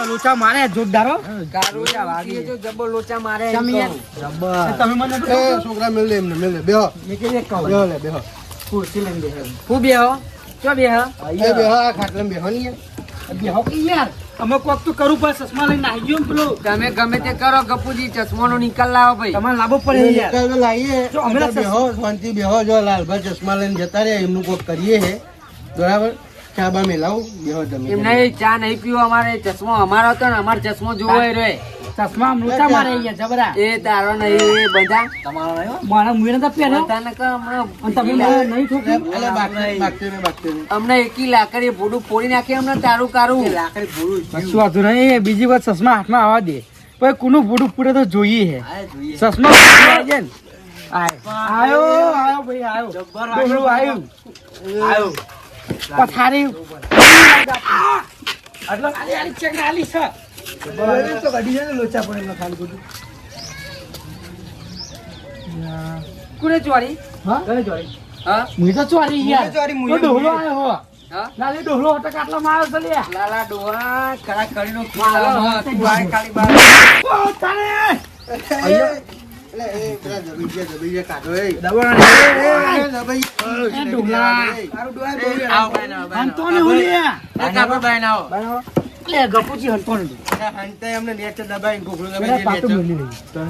લોચા મારે જોરદારો લોચા વાગી જો જબર લોચા મારે જબર તમે મને છોકરા મેલ એમને મેલ બેહો નીકળી એક બેહો લે બેહો ખુરશી લઈને બેહો હું બેહો ચો બેહો એ બેહો આ ખાટલા બેહો ની બેહો કે યાર અમે કોક તો કરું પણ ચશ્મા લઈને આવી ગયો પેલો તમે ગમે તે કરો ગપુજી ચશ્માનો નિકાલ લાવો ભાઈ તમારે લાવવો પડે યાર લાવીએ જો અમે બેહો શાંતિ બેહો જો લાલભાઈ ચશ્મા લઈને જતા રહે એમનું કોક કરીએ હે બરાબર ચા બા મેલાવ બેહો તમે એમ નહીં ચા નહીં પીવો અમારે ચશ્મો અમારો હતો ને અમારો ચશ્મો જોવો રે ચશ્મા લોચા મારે યાર જબરા એ તારો નહીં બધા તમારો નયો મારા મુઈને તો પહેર્યો બધાને કહો હમણાં તમે નહીં ઠોકી અલે બાકી અમને એકી લાકડી ભૂડું ફોડી નાખી અમને તારું કારું કશું વાતું નહીં બીજી વાત ચશ્મા હાથમાં આવવા દે પછી કોનું ફોટું પૂરે તો જોઈએ હે ચશ્મા આવી જાય ને આયો ભાઈ આયો ડોહલું આયો પથારી આટલો આલી ચેક આલી છે તો ગાડી છે ને લોચા પડે ન ખાલી બધું કુને ચોરી હા કને ચોરી હા મુઈ તો ચોરી યાર તો ડોહલો આયો હો હા લાલી ડોહલો હતો કાટલા મારો છે લે લાલા ડોહા ખરા કરીને તું આય ખાલી બાર ઓ તારે એટલે એ પેલા જબીજે કાઢો એ દબાણ દબાઈ એ ડોહલા મારું ડોહા આવ ભાઈ ના અંતોની હોલી કાપો ભાઈ ના લે ગપુજી અંતોની હંતે એમને નેચે દબાઈ ગોગળું મેરા પાટું મેલી રહી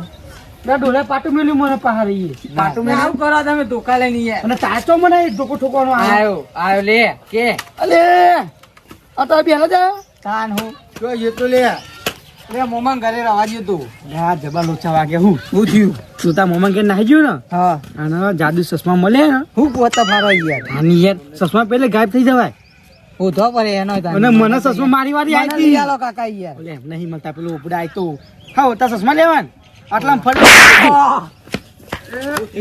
ના ડોલે પાટું મેલ્યું મને પહાડી પાટું મેં આવ કરો તમે ધોકા લઈને યાર અને તાચો મને ધોકો ઠોકવાનો આયો લે કે અલે આ તો બેહલા જા તાન હું જો એ તો લે લે મોમાં ઘરે રવા દે તું આ જબા લોચા વાગે હું થયું તું તા મોમાં કે નાહી ગયો ને હા અને જાદુ ચશ્મા મળે ને હું પોતા ફારો યાર આની યાર ચશ્મા પેલે ગાયબ થઈ જવાય ઉધો પડે એનો અને મને ચશ્મા મારી વારી આવી લઈ આલો કાકા યાર ઓલે એમ નહીં મળતા પેલું ઉપડા આય તો હા તા ચશ્મા લેવાન આટલામાં ફળ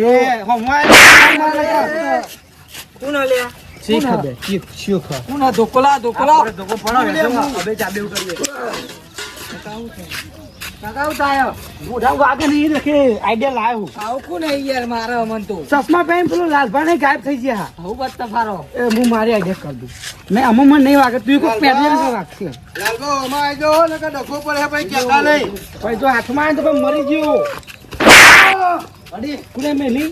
એ હોમવા કોણ લે શી ખબર શી ખબર કોણ ધોકોલા ધોકો પડો હવે ચાબે ઉતરીએ કાકા ઉતાયો બુઢા વાગે નહીં લખે આઈડિયા લાવ્યો આવ કોણ યાર મારો મન તો ચશ્મા પહેન પેલો લાલભાઈ ગાયબ થઈ ગયા હું બત્તા ફારો એ હું મારી આઈડિયા કરી દઉં નહીં અમુક નહીં વાગે તું કોઈ પહેરી વાગશે લાલબો અમા આઈ જો ને કે ડખો પડે ભાઈ કેતા નહીં ભાઈ જો હાથમાં આવે તો ભાઈ મરી ગયો અડી કુને મેલી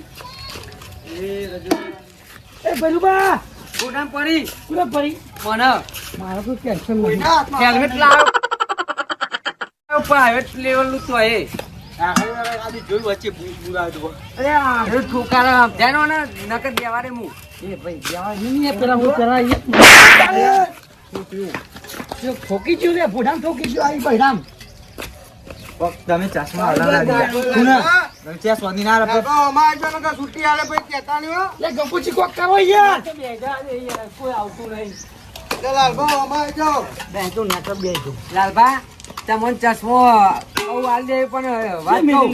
એ બલુબા કોડામ પડી કુને પડી મને મારો કોઈ ટેન્શન નહીં હેલ્મેટ લાવ પ્રાઇવેટ લેવલ નું તો એ આદી જોઈ વચ્ચે બુરા જો અરે આ ઠોકારા ધ્યાનો ને નકર દેવારે મુ એ ભાઈ જવા નહીં પેલા હું કરાય જો ઠોકી ગયું લે બુઢામ ઠોકી ગયું આઈ બૈરામ તમે ચશ્મા હલાવલા કુને ચા સ્વાદી ના રપ લાલબો અમા આઈ જો ને કે છૂટી આલે ભાઈ કેતા નહીં હો લે ગપુચી કોક કરો યાર કોઈ આવતું નહીં લે લાલબો અમા આઈ જો બેઠો નાટક બેઠો લાલબા તમને ચશ્મો બહુ હાલ દે પણ વાત કહું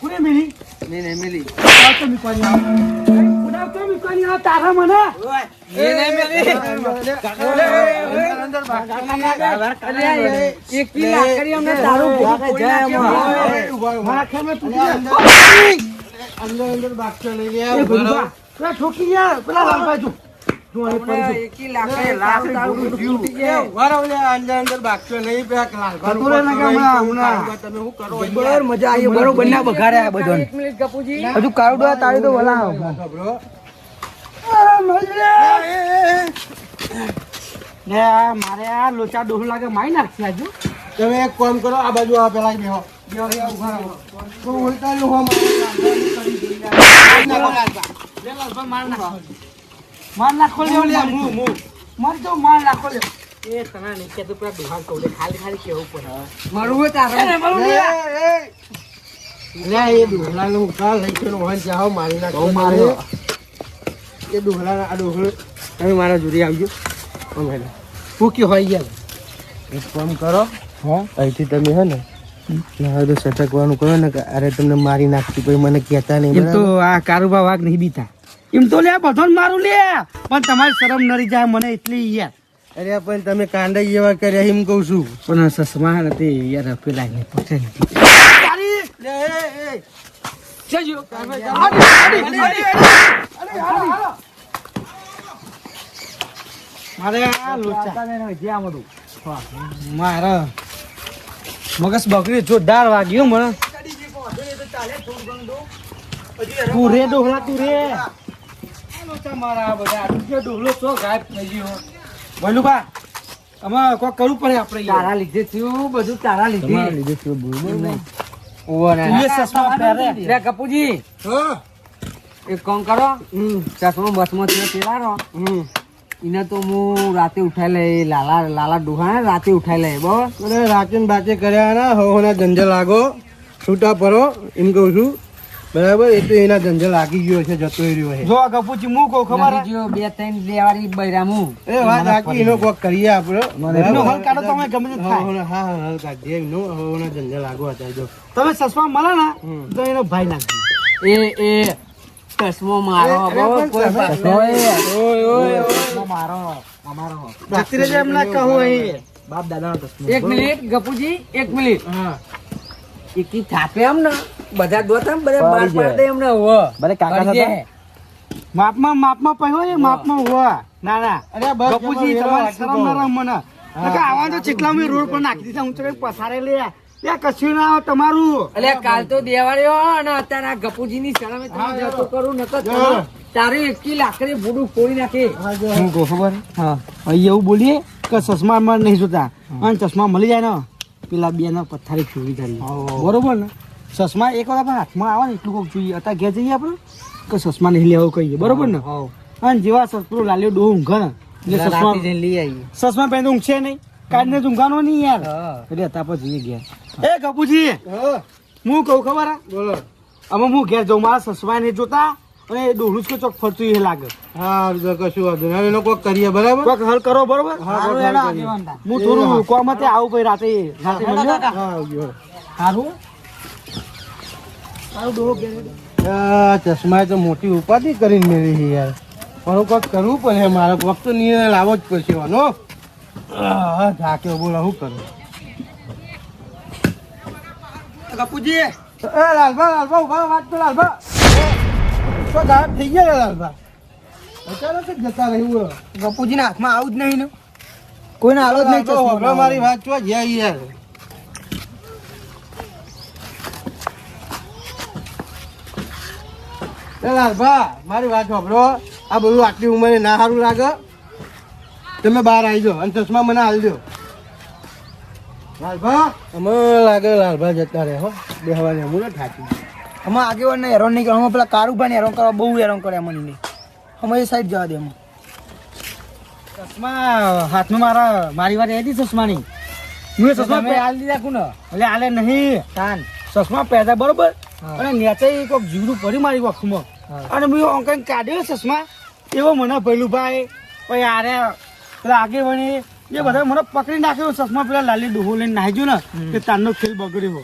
કુને મિલી નહીં મિલી તો મીકોની બુઢા તો મીકોની આ તારા મને નહીં મિલી અંદર બાકી એક કી લાકડી અમને તારું ભોગો જાય મારા ખેમે તું અંદર બાકી લઈ લે એ બુઢા પેલા ઠોકી યાર પેલા લાલભાઈ તું એકી લાકડી લાખ તારું તૂટી જાય વારો લે અંદર બાકી નહીં પેક લાલબો કતોરે ના હમણાં તમે શું કરો બરોબર મજા આવી બરોબર ના બગાડે આ બધો એક મિનિટ ગપુજી હજુ કાવડો તાળી તો વલા ખબરો ને મારે આ લોચા ડોહ લાગે મારી નાખશે આજુ તમે એક કામ કરો આ બાજુ આ પેલા બેહો તો ઉલટા લો હો માર નાખો લે હું માર તો માર નાખો લે એ તને નહીં કે તું પેલા ડોહા કહું લે ખાલી ખાલી કેવું પડે મરવું તારે લે એ ડોહલા નું કાલ લઈ ગયો હોન જાઓ મારી ના બહુ માર્યો. એ ડોહલા આ ડોહલો તમે મારા જોડી આવજો હું કે હોય યાર એક કામ કરો હા અહીંથી તમે હે ને ના તો સટકવાનું કરો ને કે અરે તમને મારી નાખતી કોઈ મને કહેતા નહીં એમ તો આ કારુબા વાઘ નહીં બીતા એમ તો લે બધો મારું લે પણ તમારી શરમ નરી જાય મને એટલી યાર અરે પણ તમે કાંડા જેવા કર્યા એમ કહું છું પણ સસમા નથી યાર પેલા ને પછે મારે આ લોચા જે આ બધું મારા મગજ બગડી જોરદાર વાગ્યો મને તું રે ડોહલા તું રે તમારા બધા ડોહલો છો ગાયબ થઈ ગયો ભલુભા અમે કોઈ કરવું પડે આપણે તારા લીધે થયું બધું તારા લીધે થયું બોલ ઓવો ને તું એ સસમા પહેરે લે કપૂજી એક કામ કરો ચશ્મા બસમાં થયો પેલા રો એને તો હું રાતે ઉઠાઈ લે લાલા ડોહા ને રાતે ઉઠાઈ લે બરાબર અરે રાચન બાચે કર્યા ના હોના ધંધે લાગો છૂટા પરો એમ કહું છું બરાબર એ તો એના ધંધે લાગી ગયો છે જતો રહ્યો છે જો કપૂચી હું કહું ખબર હે? જો 2-3 લેવારી બૈરામું એ વાત આખી એનો કોક કરીએ આપણે એનો હલ કાઢો તમે ગમે તે થાય હા હલ કાઢીએ એનો હોના ધંધે લાગો હતા જો તમે સસમા મળે ને તો એનો ભાઈ નાખજો એ ચશ્મો મારો બરાબર કોઈ ચશ્મો મારો અમારો જતી રહેજે એમ ના કહો અહીં બાપ દાદાનો ચશ્મો એક મિનિટ ગપુજી એક મિનિટ હા એકી થાપે એમ ને બધા દોતા ને બધા બાર પાડે એમ ને હો ભલે કાકા કરી દે. હતા માપમાં પહેરો ને માપમાં હોવા ના ના અરે બસ બાપુજી તમારી શરમ ના રહે મને નકર આવા તો ચેટલા મેં રોડ પર નાખી દીધા હું તો કઈ પસારે લે ત્યાં કશું ના આવે તમારું એટલે કાલ તો દેવાડ્યો અને અત્યારે આ ગપુજી ની શરમે તમે જતો કરું નકર તમે તારી એકી લાકડી ભૂડું ફોડી નાખે હું કહું ખબર હા અહીં એવું બોલીએ કે ચશ્મા માં નહીં જોતા અને ચશ્મા મળી જાય ને પેલા બે ના પથ્થારી ફેરવી કરી બરોબર ને ચશ્મા એક વાર આપણા હાથમાં આવે ને એટલું કોક જોઈએ અત્યારે ઘેર જઈએ આપણે કે ચશ્મા નહીં લેવું કહીએ બરોબર ને અને જેવા સસરો લાલ્યો ડોહ ઊંઘે ને એટલે ચશ્મા લઈ આવી ચશ્મા પહેરી ઊંઘશે નહીં કાઢને ઊંઘાનો નહીં યાર એટલે હતા જઈએ ઘેર એ કપૂજી હું કહું ખબર હા બોલો અમે હું ઘેર જાઉં મારા ચશ્મા નહીં જોતા અને એ ડોહલું જ ચોક ફરતું એ લાગે હા કશું વાંધો નહીં એનો કોક કરીએ બરાબર કોક હલ કરો બરોબર સારું એના આગેવાન હું થોડું કોમતે આવું પછી રાતે મળીએ. હા આવજો સારું સારું ડોહો ઘેર આ ચશ્મા તો મોટી ઉપાધિ કરીને મેળવી છે યાર પણ હું કોક કરવું પડે મારે કોક તો નિર્ણય લાવવો જ પડશે વાનો ઝાક્યો બોલો શું કરું કપૂજી એ લાલભા ઉભા વાત તો લાલભા તો ગાયબ થઈ ગયા રે લાલભા અચાનક જ જતા રહ્યું કપૂજીના હાથમાં આવું જ નહીં ને કોઈને આલો જ નહીં તો મારી વાત છો જ્યાં યાર એ લાલભા મારી વાત સાંભળો આ બધું આટલી ઉંમરે ના સારું લાગે તમે બહાર આવી જાઓ અને ચશ્મા મને હાલ દો લાલભા અમે લાગે લાલભા જતા રહે હો બેહવાની અમુને થાકી અમે આગેવાન ને હેરાન નહીં કરો અમે પેલા કારુભાઈ હેરાન કરવા બહુ હેરાન કરે મને નહીં અમે એ સાઈડ જવા દે અમે ચશ્મા હાથમાં મારી વાર આવી ચશ્મા નહીં હું ચશ્મા હાલ દીધા કોને એટલે હાલે નહીં તાન ચશ્મા પહેરતા બરોબર અને નેચે કોઈક જીવડું પડી મારી વખમાં અને મેં અંકલ કાઢ્યો ચશ્મા એવો મને ભૈલું ભાઈ પછી આરે પેલા આગેવાણી એ બધા મને પકડી નાખ્યો ચશ્મા પેલા લાલી ડોહો લઈને નાહી ને કે તારનો ખેલ બગડ્યો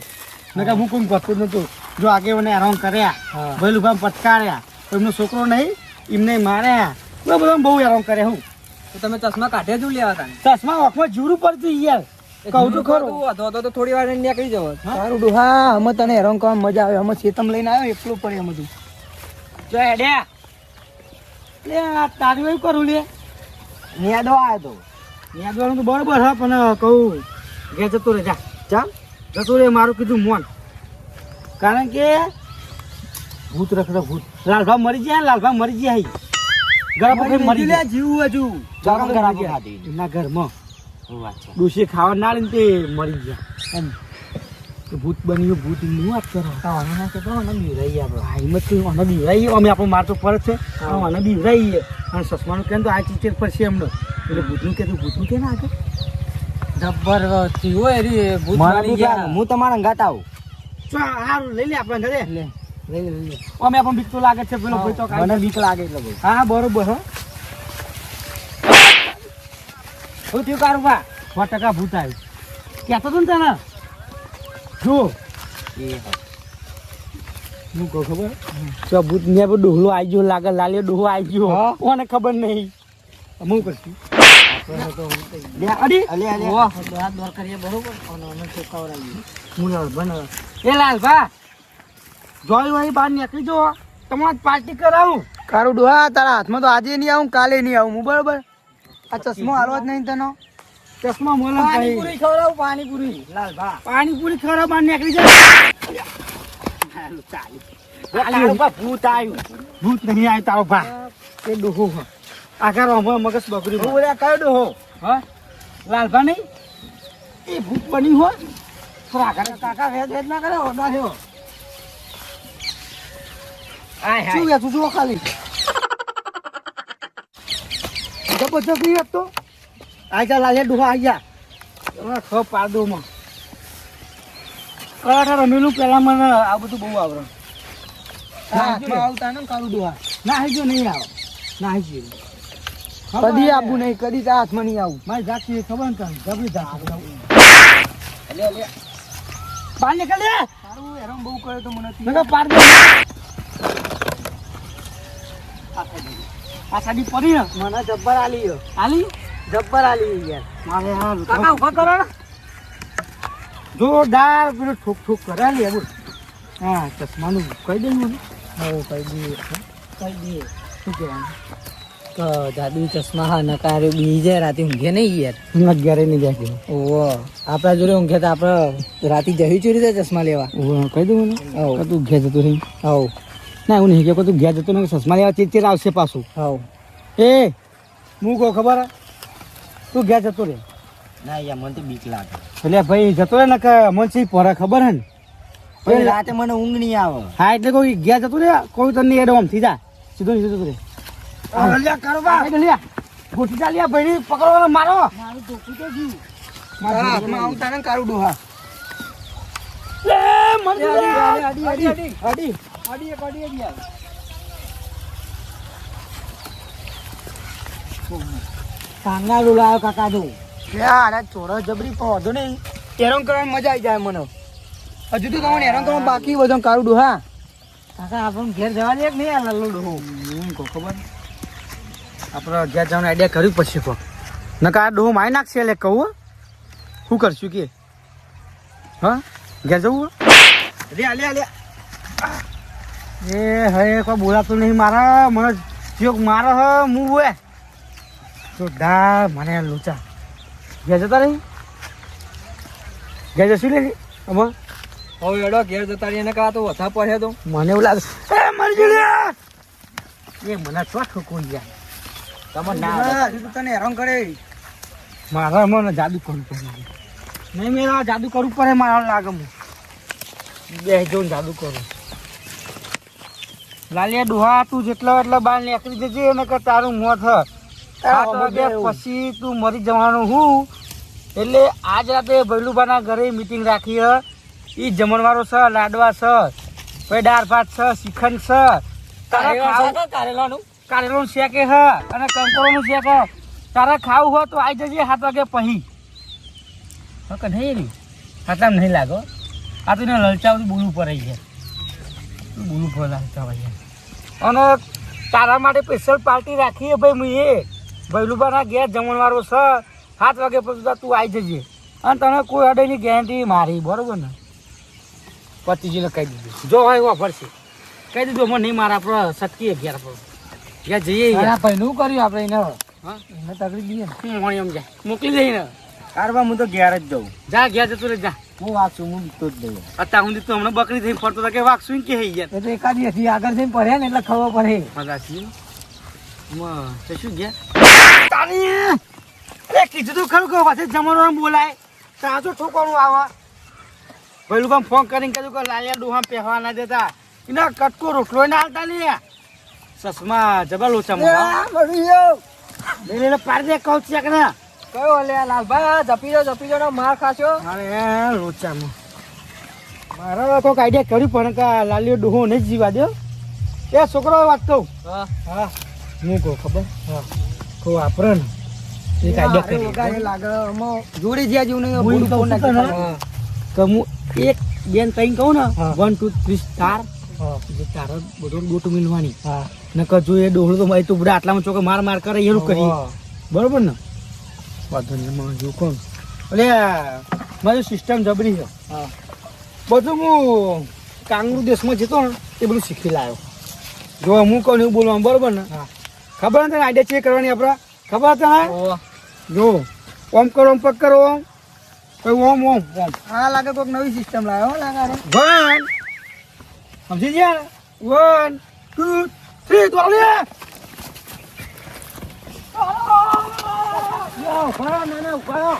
નકર હું કોઈ કરતો નતું જો આગેવાને હેરાન કર્યા ભૈલું ભાઈ પટકાર્યા એમનો છોકરો નહીં એમને માર્યા બધા બહુ હેરાન કર્યા હું તો તમે ચશ્મા કાઢ્યા જ લેવા હતા ચશ્મા આંખમાં જીવડું પડતું યાર કહું તો ખરું તો થોડી વાર નીકળી જવો સારું ડોહા અમે તને હેરાન કરવા મજા આવે અમે ચેતમ લઈને આવ્યો એટલું પડે અમે તું જો હેડ્યા લે આ તારું એવું કરું લે ન્યાદો આવ્યો તો ન્યાદવાનું તો બરોબર હા પણ કહું ઘેર જતો રે જા ચાલ જતો રે મારું કીધું મોન કારણ કે ભૂત રખડે ભૂત લાલભા મરી ગયા લાલભા મરી ગયા ગરમ વખત મરી ગયા જીવ હજુ ગરમ ગરમ ખાધી એના ઘરમાં ડોશી ખાવા ના લઈને તે મરી ગયા એમ તો ભૂત બન્યું ભૂત નું વાત કરો અમે આપણો મારતો ફરજ છે આને બીવરાઈએ અને ચશ્માનું કેમ તો આ ચીચેર પડશે એમને એટલે ભૂતનું કીધું ભૂતનું કે ના આગળ જબ્બર હોય રે ભૂત મારી ગયા હું તમારા અંગાત આવું સારું લઈ લે આપણે ઘરે લઈ લે અમે આપણને બીક તો લાગે છે પેલો ભાઈ તો મને બીક લાગે એટલે ભાઈ હા બરોબર હો શું થયું કારુભા 100% ભૂત આવ્યું કહેતો હતો ને તને જો હું કહું ખબર તો ભૂત ને ડોહલો આવી ગયો લાગે લાલે ડોહો આવી ગયો કોને ખબર નહીં હું કરશું એ લાલભા જોઈ વળી બહાર નીકળી જો તમારે પાર્ટી કરાવું કારું ડોહા તારા હાથમાં તો આજે નહીં આવું કાલે નહીં આવું હું બરોબર આ ચશ્મો હાલવા જ નહીં તને ચશ્મા મોલ પાણીપુરી ખવડાવું પાણીપુરી લાલભા પાણીપુરી ખરાબ બહાર નીકળી જાય હાલો, ચાલી. તારો બા ભૂત આવ્યું. ભૂત નહીં આવ્યું તારો ભા. એ ડોહો હ. આખા રોમમાં મગજ બગડ્યું. હું બોલ્યા કયો ડોહો હા લાલભા નહીં એ ભૂત બની હોય તો આગળ કાકા વેદ વેદ ના કરે ઓડા થયો શું વેચું જુઓ ખાલી જબરજસ્ત નહીં વેચતો. આ જા લાલે ડોહા આવી જા હમણાં ખ પાડોમાં કરાઠા રમેલું પેલા મને આ બધું બહુ આવરણ હાથમાં આવતા ને કાળું ડોહા ના આવી ગયો નહીં આવો ના આવી ગયો કદી આવું નહીં કદી તારા હાથમાં નહીં આવું મારી જાતિ ખબર ને તને જબરી જાત લે લે બહાર નીકળ લે તારું હેરાન બહુ કરે તો મને નકર પાડ દે આ સાડી પડી ને મને જબ્બર આલી આલી જબ્બર આલી યાર મારે આ કાકા ઉભા કરો ને જોરદાર પેલું ઠોક ઠોક કરે લે બોલ હા ચશ્માનું કહી દે મને હો કઈ દે કહી દે શું કહેવાનું તો જાદુ ચશ્મા હા નકારે બીજે રાતે ઊંઘે નહીં યાર હું અગિયારે નહીં જાય કે ઓહો આપણા જોડે ઊંઘે તો આપણે રાતે જઈ ચોરી જાય ચશ્મા લેવા કહી દઉં મને હવ. કે તું ઘેર જતો રહી હવ ના એવું નહીં કે તું ઘેર જતો નહીં ચશ્મા લેવા ચીર આવશે પાછું હવ એ હું કહું ખબર હે? તું ઘેર જતો રે ના યાર મને તો બીક લાગે એટલે ભાઈ જતો રે ને કે મને છે પોરા ખબર હે ને પછી રાતે મને ઊંઘ નહીં આવે હા એટલે કોઈ ઘેર જતો રે કોઈ તને એડો આમ થઈ જા સીધો ને સીધો રે ગોઠી ચાલ્યા ભાઈ પકડવાનો મારો મારું ટોપી તો ગયું તારા હાથમાં આવતા ને કાળું ડોહા કાંગારું લાવ્યો કાકા જો ચોરો જબરી પહોંચો નહીં હેરાન કરવાની મજા આવી જાય મને હજુ તો તમને હેરાન કરવાનું બાકી બધું કાળું ડોહા કાકા આપણને ઘેર જવા દે કે નહીં આ લલ્લો ડોહો હું કહું ખબર આપણે ઘેર જવાનું આઈડિયા કર્યું પછી કહો નકા આ ડોહો મારી નાખશે એટલે કહું શું કરશું કે હા ઘેર જવું એ હે કોઈ બોલાતું નહીં મારા મને જોક મારો હ હું હોય જોરદાર મને લોચા ઘેર જતા રહી ઘેર જશું લે આમાં હવે એડો ઘેર જતા રહીને કા તો વધા પડે તો મને એવું લાગે એ મરી ગયું એ મને ચોટ ઠોકવું જાય તમે ના તને હેરાન કરે મારા મને જાદુ કરવું પડે નહીં મેં જાદુ કરવું પડે મારા લાગે હું બે જોઈને જાદુ કરું લાલિયા ડોહા તું જેટલા એટલા બાર નીકળી જજે એને કે તારું મોત હ 7 વાગ્યા પછી તું મરી જવાનું હું એટલે આજ રાતે ભૈલુબાના ઘરે મીટિંગ રાખી હ ઈ જમણવારો છે લાડવા છે પછી દાળ ભાત છે શ્રીખંડ છે કારેલાનું કારેલાનું શેકે હ અને કંકોરોનું શેક હ તારે ખાવું હોય તો આવી જજે 7 વાગે પછી કે નહીં રી આટલા નહીં લાગો આ તો એને લલચાવું બોલવું પડે છે બોલવું પડે લાલચા ભાઈ અને તારા માટે સ્પેશિયલ પાર્ટી રાખીએ ભાઈ હું એ ભૈલુબાના ઘેર જમણવારો છે 7 વાગે પછી તું આવી જજે અને તને કોઈ અડેની ગેરંટી મારી બરોબર ને પતિજીને કહી દીધું જો હોય વાપર છે કહી દીધું મને નહીં મારા આપણે સટકીએ ઘેર પર ઘેર જઈએ પહેલું કર્યું આપણે એને હા એને તગડી દઈએ ને હું મણી એમ જાય મોકલી દઈ ને કારવા હું તો ઘેર જ જાઉં જા ઘેર જતું રે જા હું વાગશું હું તો જ દઉં અત્યાર સુધી તું હમણાં બકરી થઈને ફરતો હતો કે વાગશું કે હઈ ગયા એ તો એકાદી હતી આગળ જઈને પડે ને એટલે ખબર પડે મજા છે શું ગયા તાની અરે કીધું તું ખરું કે પાછળ જમવાનું બોલાય તાજો ઠોકવાનું આવે પેલું કામ ફોન કરીને કીધું કે લાલિયા ડોહા પહેવા ના દેતા એના કટકો રોટલો ના હાલતા નહીં ચશ્મા જબર લોચા મેં પાર દે કહું ચેક ને કયો લે લાલભાઈ જપી દો માર ખાશો અરે લોચામાં મારા કોઈક આઈડિયા કર્યું પણ કે લાલિયો ડોહો નહીં જીવા દો એ છોકરો વાત કહું હા હું કહું ખબર હા કહું વાપરે ને એક આઈડિયા કરી લાગે જોડે જ્યાં જેવું નહીં હું બોલું કહું છું તને કે હું એક બેન તઈ કહું ને હા. 1 2 3 સ્ટાર જે તારો બધો ડોટ મિલવાની હા નકર જો એ ડોહળો તો મારી તું બધા આટલામાં ચોકે માર કરે એવું કરી બરોબર ને વાંધો નહીં એમાં જો કોણ એટલે મારી સિસ્ટમ જબરી છે હા બધું હું કાંગરૂ દેશમાં જતો ને એ બધું શીખી લાવ્યો જો હું કહું એવું બોલવાનું બરોબર ને હા ખબર ને તને આઈડિયા ચેક કરવાની આપણે ખબર તને ઓહ જો ઓમ કરો ઓમ પગ કરો ઓમ કોઈ ઓમ ઓમ ઓમ હા લાગે કોઈક નવી સિસ્ટમ લાવ્યો હો લાગે 1 સમજી ગયા 1 2 3 તો લે ઉભા નાના ઉભા